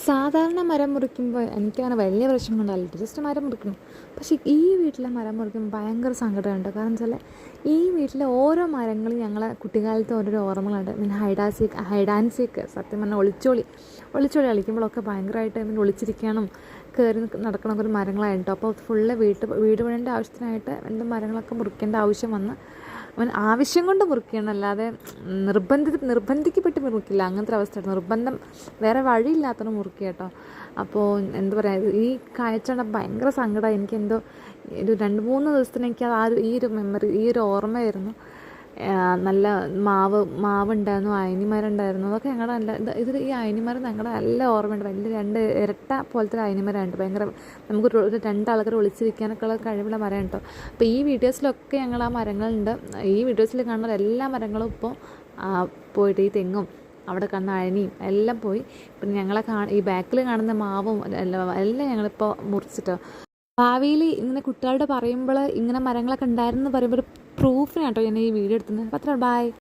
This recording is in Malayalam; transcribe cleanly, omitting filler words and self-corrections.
സാധാരണ മരം മുറിക്കുമ്പോൾ എനിക്കങ്ങനെ വലിയ പ്രശ്നങ്ങളുണ്ടാവില്ല, ജസ്റ്റ് മരം മുറിക്കണം. പക്ഷേ ഈ വീട്ടിലെ മരം മുറിക്കുമ്പോൾ ഭയങ്കര സങ്കടമുണ്ട്. കാരണം വെച്ചാൽ ഈ വീട്ടിലെ ഓരോ മരങ്ങളും ഞങ്ങളെ കുട്ടിക്കാലത്ത് ഓരോരോ ഓർമ്മകളുണ്ട്. പിന്നെ ഹൈഡ് ആൻഡ് സീക്ക്, സത്യം പറഞ്ഞാൽ ഒളിച്ചോളി കളിക്കുമ്പോഴൊക്കെ ഭയങ്കരമായിട്ട് പിന്നെ ഒളിച്ചിരിക്കണം, കയറി നടക്കണമൊക്കെ ഒരു മരങ്ങളായിട്ടോ. അപ്പോൾ ഫുള്ള് വീട് പണിൻ്റെ ആവശ്യത്തിനായിട്ട് എന്ത് മരങ്ങളൊക്കെ മുറിക്കേണ്ട ആവശ്യം വന്ന് അവൻ ആവശ്യം കൊണ്ട് മുറിക്കണം, അല്ലാതെ നിർബന്ധിക്കപ്പെട്ട് മുറിക്കില്ല. അങ്ങനത്തെ ഒരു അവസ്ഥയായിട്ട് നിർബന്ധം, വേറെ വഴിയില്ലാത്തവന് മുറിക്കുക കേട്ടോ. അപ്പോൾ എന്താ പറയുക, ഈ കാഴ്ച ഭയങ്കര സങ്കടമായി. എനിക്കെന്തോ ഒരു 2-3 ദിവസത്തിന് എനിക്ക് ഈ ഒരു മെമ്മറി, ഈ ഒരു ഓർമ്മയായിരുന്നു. നല്ല മാവുണ്ടായിരുന്നു, അയനിമരം അതൊക്കെ ഞങ്ങളുടെ നല്ല ഈ അയനിമരം ഞങ്ങളുടെ നല്ല ഓർമ്മയുണ്ട്. വലിയ 2 ഇരട്ട പോലത്തെ ഒരു അയനിമരമുണ്ട്. ഭയങ്കര നമുക്ക് ഒരു 2 ആൾക്കാർ ഒളിച്ചിരിക്കാനൊക്കെ ഉള്ള കഴിവുള്ള മരം കേട്ടോ. അപ്പോൾ ഈ വീഡിയോസിലൊക്കെ ഞങ്ങൾ ആ മരങ്ങളുണ്ട്. ഈ വീഡിയോസിൽ കാണുന്ന എല്ലാ മരങ്ങളും ഇപ്പോൾ പോയിട്ട്, ഈ തെങ്ങും അവിടെ കാണുന്ന അയനിയും എല്ലാം പോയി. പിന്നെ ഞങ്ങളെ ഈ ബാക്കിൽ കാണുന്ന മാവും എല്ലാം ഞങ്ങളിപ്പോൾ മുറിച്ചിട്ടോ. ഭാവിയിൽ ഇങ്ങനെ കുട്ടികളുടെ പറയുമ്പോൾ ഇങ്ങനെ മരങ്ങളൊക്കെ ഉണ്ടായിരുന്നു പറയുമ്പോൾ ഒരു പ്രൂഫിനാട്ടോ ഞാൻ ഈ വീഡിയോ എടുക്കുന്നത്. അപ്പോൾ അത്ര ബൈ.